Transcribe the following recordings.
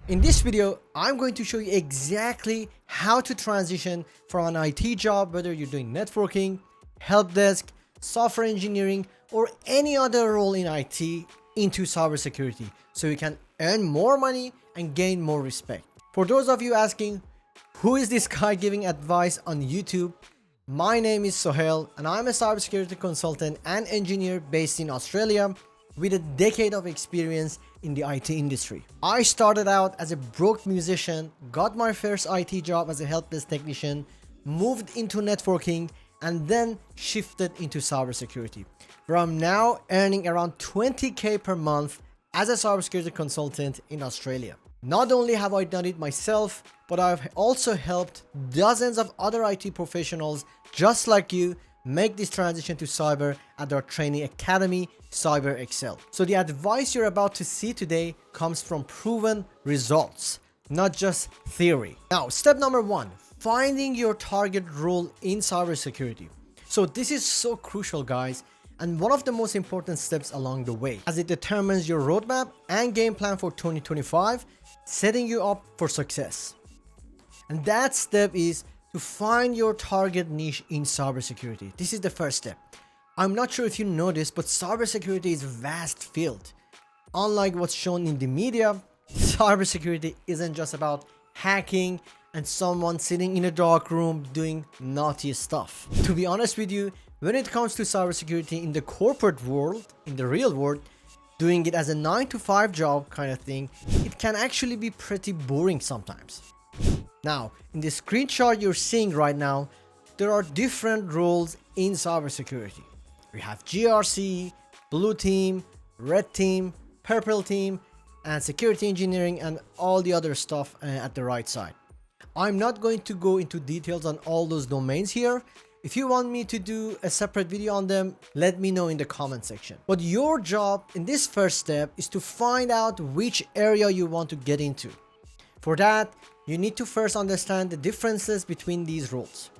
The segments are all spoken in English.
In this video, I'm going to show you exactly how to transition from an IT job, whether you're doing networking, help desk, software engineering, or any other role in IT, into cybersecurity, so you can earn more money and gain more respect. For those of you asking, who is this guy giving advice on YouTube? My name is Sohail, and I'm a cybersecurity consultant and engineer based in Australia with a decade of experience in the IT industry. I started out as a broke musician, got my first IT job as a help desk technician, moved into networking, and then shifted into cybersecurity, where I'm now earning around 20k per month as a cybersecurity consultant in Australia. Not only have I done it myself, but I've also helped dozens of other IT professionals just like you make this transition to cyber at our training academy, CyberXcel. So the advice you're about to see today comes from proven results, not just theory. Now, step number one, finding your target role in cybersecurity. So this is so crucial, guys, and one of the most important steps along the way, as it determines your roadmap and game plan for 2025, setting you up for success. And that step is to find your target niche in cybersecurity. This is the first step. I'm not sure if you know this, but cybersecurity is a vast field. Unlike what's shown in the media, cybersecurity isn't just about hacking and someone sitting in a dark room doing naughty stuff. To be honest with you, when it comes to cybersecurity in the corporate world, in the real world, doing it as a 9-to-5 job kind of thing, it can actually be pretty boring sometimes. Now, in the screenshot you're seeing right now, there are different roles in cybersecurity. We have GRC, blue team, red team, purple team, and security engineering, and all the other stuff at the right side. I'm not going to go into details on all those domains here. If you want me to do a separate video on them, let me know in the comment section. But your job in this first step is to find out which area you want to get into. For that, you need to first understand the differences between these roles.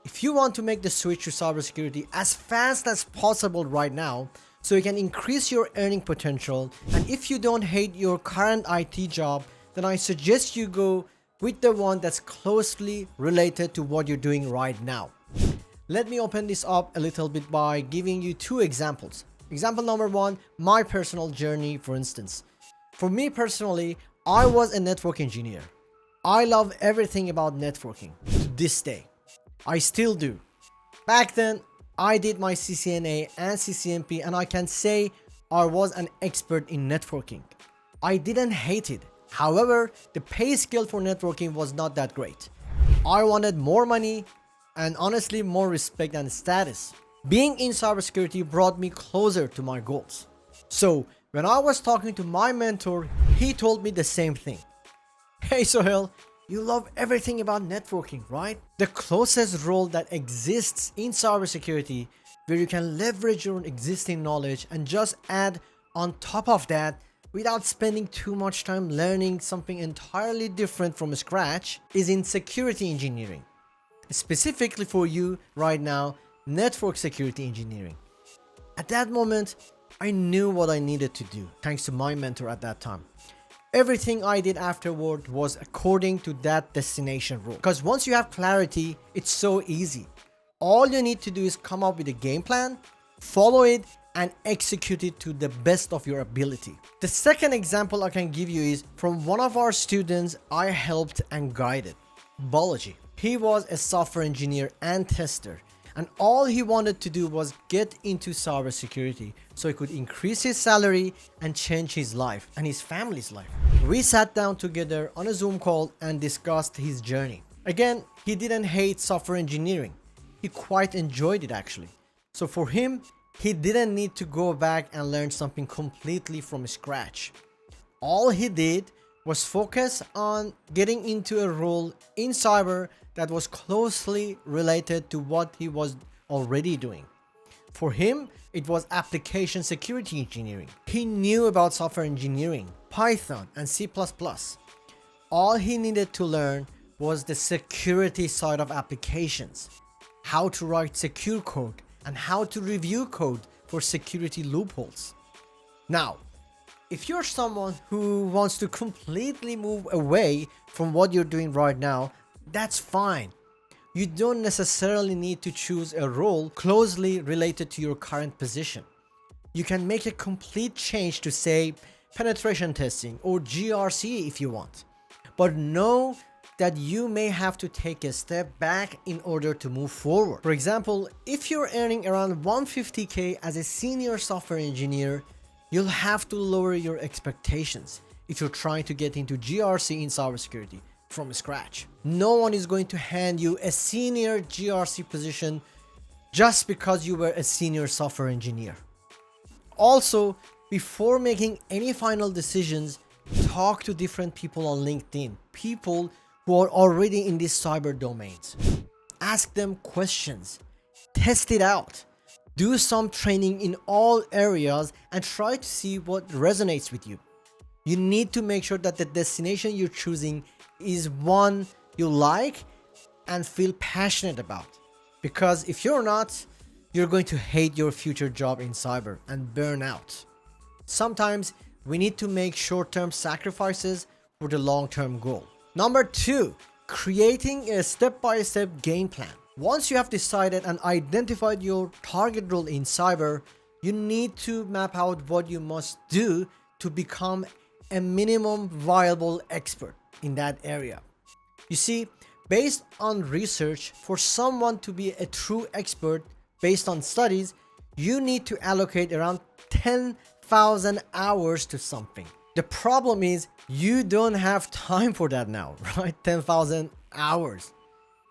If you want to make the switch to cybersecurity as fast as possible right now, so you can increase your earning potential, and if you don't hate your current IT job, then I suggest you go with the one that's closely related to what you're doing right now. Let me open this up a little bit by giving you two examples. Example number one, my personal journey, for instance. For me personally, I was a network engineer. I love everything about networking to this day. I still do. Back then, I did my CCNA and CCNP, and I can say I was an expert in networking. I didn't hate it. However, the pay scale for networking was not that great. I wanted more money and honestly more respect and status. Being in cybersecurity brought me closer to my goals. So when I was talking to my mentor, he told me the same thing. Hey Sohail, you love everything about networking, right? The closest role that exists in cybersecurity, where you can leverage your existing knowledge and just add on top of that without spending too much time learning something entirely different from scratch, is in security engineering. Specifically for you right now, network security engineering. At that moment, I knew what I needed to do, thanks to my mentor at that time. Everything I did afterward was according to that destination role. Because once you have clarity, it's so easy. All you need to do is come up with a game plan, follow it, and execute it to the best of your ability. The second example I can give you is from one of our students I helped and guided, Balaji. He was a software engineer and tester, and all he wanted to do was get into cybersecurity so he could increase his salary and change his life and his family's life. We sat down together on a Zoom call and discussed his journey. Again, he didn't hate software engineering. He quite enjoyed it actually. So for him, he didn't need to go back and learn something completely from scratch. All he did was focus on getting into a role in cyber that was closely related to what he was already doing. For him, it was application security engineering. He knew about software engineering, Python, and C++. All he needed to learn was the security side of applications, how to write secure code, and how to review code for security loopholes. Now, If you're someone who wants to completely move away from what you're doing right now, that's fine. You don't necessarily need to choose a role closely related to your current position. You can make a complete change to, say, penetration testing or GRC if you want. But know that you may have to take a step back in order to move forward. For example, if you're earning around 150K as a senior software engineer, you'll have to lower your expectations if you're trying to get into GRC in cybersecurity from scratch. No one is going to hand you a senior GRC position just because you were a senior software engineer. Also, before making any final decisions, talk to different people on LinkedIn, people who are already in these cyber domains. Ask them questions, test it out, do some training in all areas and try to see what resonates with you. You need to make sure that the destination you're choosing is one you like and feel passionate about. Because if you're not, you're going to hate your future job in cyber and burn out. Sometimes we need to make short-term sacrifices for the long-term goal. Number 2, creating a step-by-step game plan. Once you have decided and identified your target role in cyber, you need to map out what you must do to become a minimum viable expert in that area. You see, based on research, for someone to be a true expert based on studies, you need to allocate around 10,000 hours to something. The problem is you don't have time for that now, right? 10,000 hours.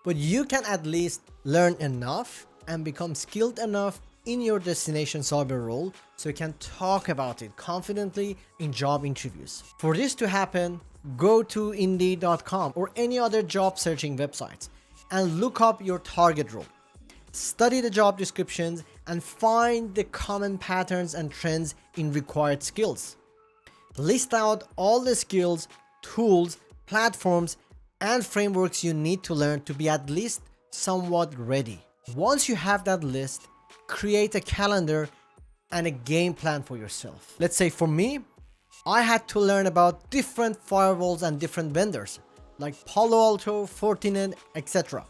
But you can at least learn enough and become skilled enough in your destination cyber role so you can talk about it confidently in job interviews. For this to happen, go to Indeed.com or any other job searching websites and look up your target role. Study the job descriptions and find the common patterns and trends in required skills. List out all the skills, tools, platforms, and frameworks you need to learn to be at least somewhat ready. Once you have that list, create a calendar and a game plan for yourself. Let's say for me, I had to learn about different firewalls and different vendors like Palo Alto, Fortinet, etc.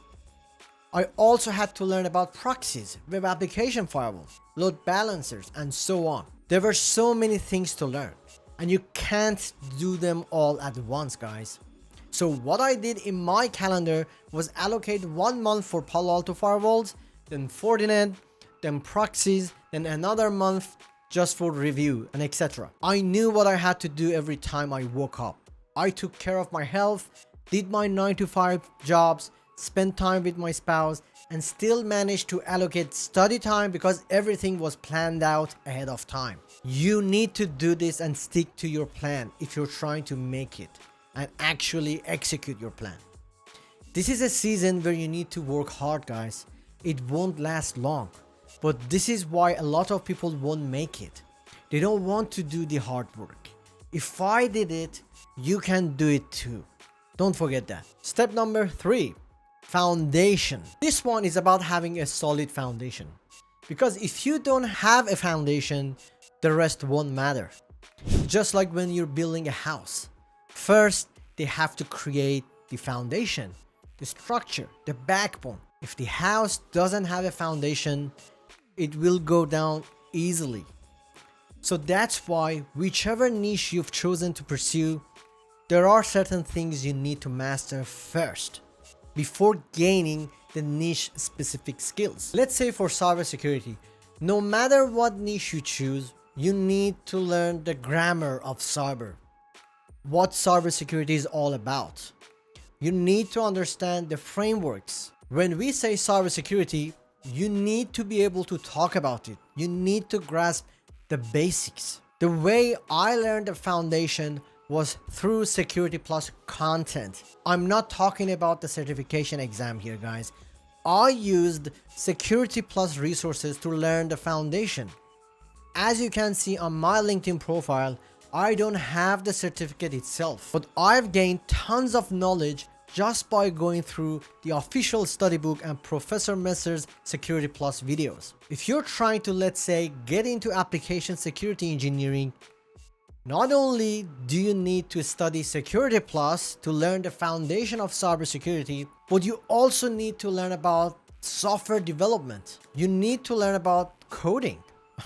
I also had to learn about proxies, web application firewalls, load balancers, and so on. There were so many things to learn, and you can't do them all at once, guys. So what I did in my calendar was allocate 1 month for Palo Alto firewalls, then Fortinet, then proxies, then another month just for review and etc. I knew what I had to do every time I woke up. I took care of my health, did my 9-to-5 jobs, spent time with my spouse, and still managed to allocate study time because everything was planned out ahead of time. You need to do this and stick to your plan if you're trying to make it and actually execute your plan. This is a season where you need to work hard, guys. It won't last long, but this is why a lot of people won't make it. They don't want to do the hard work. If I did it, you can do it too. Don't forget that. Step number 3, foundation. This one is about having a solid foundation, because if you don't have a foundation, the rest won't matter. Just like when you're building a house. First, they have to create the foundation, the structure, the backbone. If the house doesn't have a foundation, it will go down easily. So that's why whichever niche you've chosen to pursue, there are certain things you need to master first before gaining the niche specific skills. Let's say for cybersecurity, no matter what niche you choose, you need to learn the grammar of cyber, what cybersecurity is all about. You need to understand the frameworks. When we say cybersecurity, you need to be able to talk about it. You need to grasp the basics. The way I learned the foundation was through Security Plus content. I'm not talking about the certification exam here, guys. I used Security Plus resources to learn the foundation. As you can see on my LinkedIn profile, I don't have the certificate itself, but I've gained tons of knowledge just by going through the official study book and Professor Messer's Security Plus videos. If you're trying to, let's say, get into application security engineering, Not only do you need to study Security Plus to learn the foundation of cybersecurity, but you also need to learn about software development. You need to learn about coding.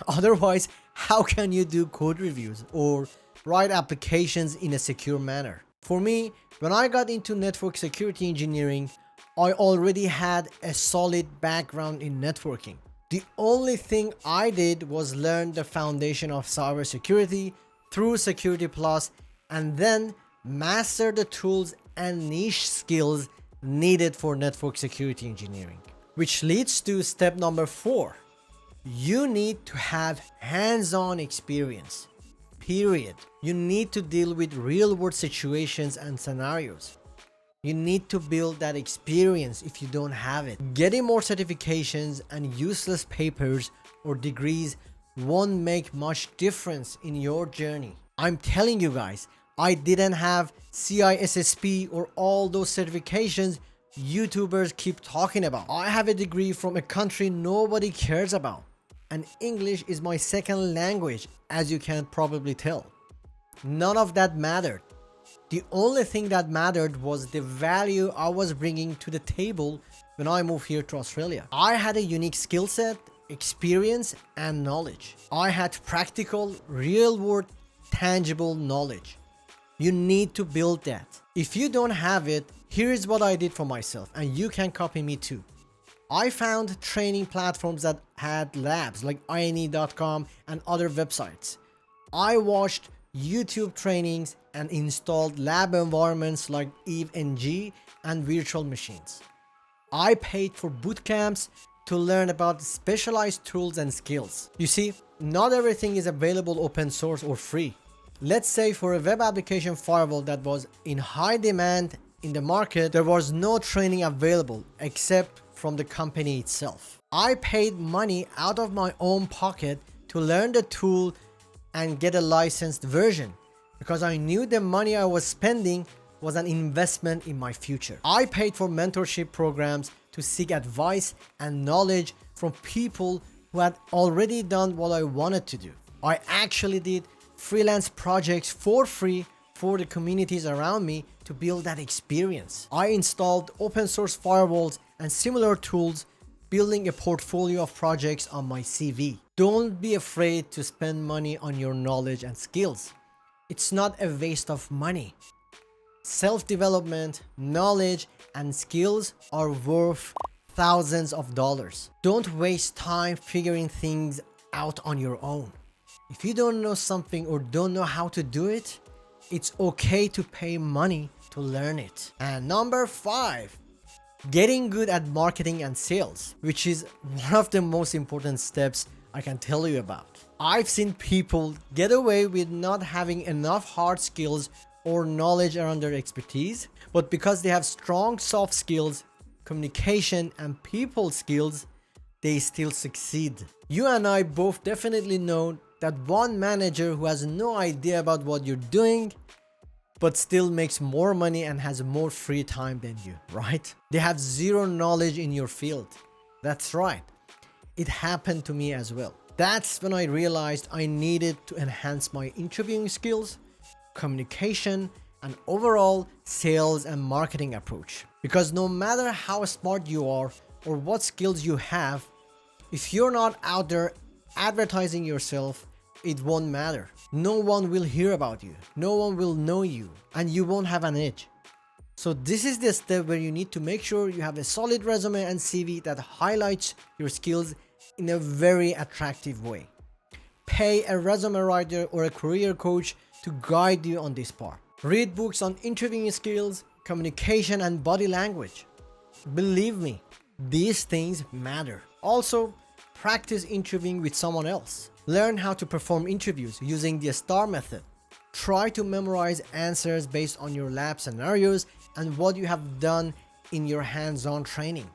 Otherwise, how can you do code reviews or write applications in a secure manner? For me, when I got into network security engineering, I already had a solid background in networking. The only thing I did was learn the foundation of cybersecurity through Security Plus and then master the tools and niche skills needed for network security engineering. Which leads to step number 4. You need to have hands-on experience. Period. You need to deal with real-world situations and scenarios. You need to build that experience if you don't have it. Getting more certifications and useless papers or degrees won't make much difference in your journey. I'm telling you guys, I didn't have CISSP or all those certifications YouTubers keep talking about. I have a degree from a country nobody cares about. And English is my second language, as you can probably tell. None of that mattered. The only thing that mattered was the value I was bringing to the table when I moved here to Australia. I had a unique skill set, experience, and knowledge. I had practical, real-world, tangible knowledge. You need to build that. If you don't have it, here is what I did for myself, and you can copy me too. I found training platforms that had labs like ine.com and other websites. I watched YouTube trainings and installed lab environments like EveNG and virtual machines. I paid for boot camps to learn about specialized tools and skills. You see, not everything is available open source or free. Let's say for a web application firewall that was in high demand in the market, there was no training available except from the company itself. I paid money out of my own pocket to learn the tool and get a licensed version because I knew the money I was spending was an investment in my future. I paid for mentorship programs to seek advice and knowledge from people who had already done what I wanted to do. I actually did freelance projects for free for the communities around me to build that experience. I installed open source firewalls and similar tools, building a portfolio of projects on my CV. Don't be afraid to spend money on your knowledge and skills. It's not a waste of money. Self-development, knowledge, and skills are worth thousands of dollars. Don't waste time figuring things out on your own. If you don't know something or don't know how to do it, it's okay to pay money to learn it. And number 5, getting good at marketing and sales, which is one of the most important steps I can tell you about. I've seen people get away with not having enough hard skills or knowledge around their expertise, but because they have strong soft skills, communication, and people skills, they still succeed. You and I both definitely know that one manager who has no idea about what you're doing but still makes more money and has more free time than you, right? They have zero knowledge in your field. That's right. It happened to me as well. That's when I realized I needed to enhance my interviewing skills, communication, and overall sales and marketing approach. Because no matter how smart you are or what skills you have, if you're not out there advertising yourself, it won't matter. No one will hear about you. No one will know you, and you won't have an edge. So this is the step where you need to make sure you have a solid resume and CV that highlights your skills in a very attractive way. Pay a resume writer or a career coach to guide you on this part. Read books on interviewing skills, communication, and body language. Believe me, these things matter. Also, practice interviewing with someone else. Learn how to perform interviews using the STAR method. Try to memorize answers based on your lab scenarios and what you have done in your hands-on training.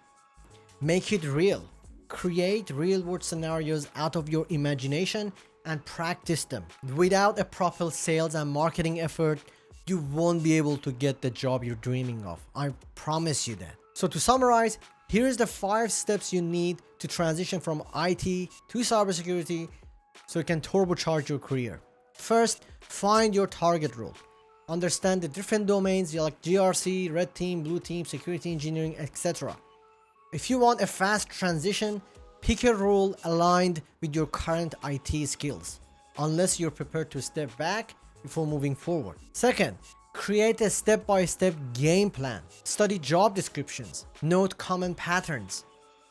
Make it real. Create real-world scenarios out of your imagination and practice them. Without a proper sales and marketing effort, you won't be able to get the job you're dreaming of. I promise you that. So to summarize, here is the 5 steps you need to transition from IT to cybersecurity so you can turbocharge your career. First, find your target role. Understand the different domains like GRC, red team, blue team, security engineering, etc. If you want a fast transition, pick a role aligned with your current IT skills, unless you're prepared to step back before moving forward. Second, create a step-by-step game plan. Study job descriptions, note common patterns,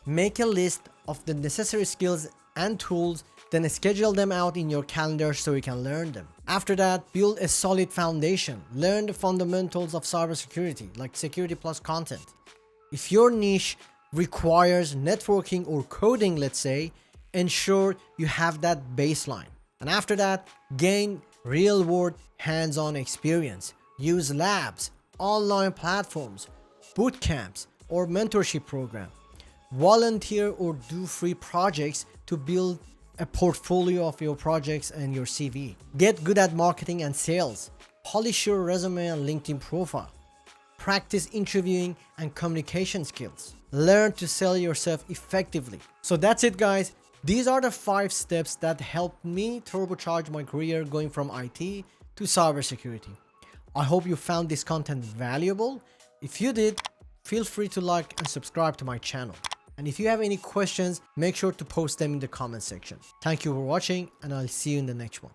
make a list of the necessary skills and tools, then schedule them out in your calendar so you can learn them. After that, build a solid foundation. Learn the fundamentals of cybersecurity, like security plus content. If your niche requires networking or coding, let's say, ensure you have that baseline. And after that, gain real-world hands-on experience. Use labs, online platforms, boot camps, or mentorship program. Volunteer or do free projects to build a portfolio of your projects and your CV. Get good at marketing and sales. Polish your resume and LinkedIn profile. Practice interviewing and communication skills. Learn to sell yourself effectively. So that's it, guys. These are the 5 steps that helped me turbocharge my career going from IT to cybersecurity. I hope you found this content valuable. If you did, feel free to like and subscribe to my channel. And if you have any questions, make sure to post them in the comment section. Thank you for watching, and I'll see you in the next one.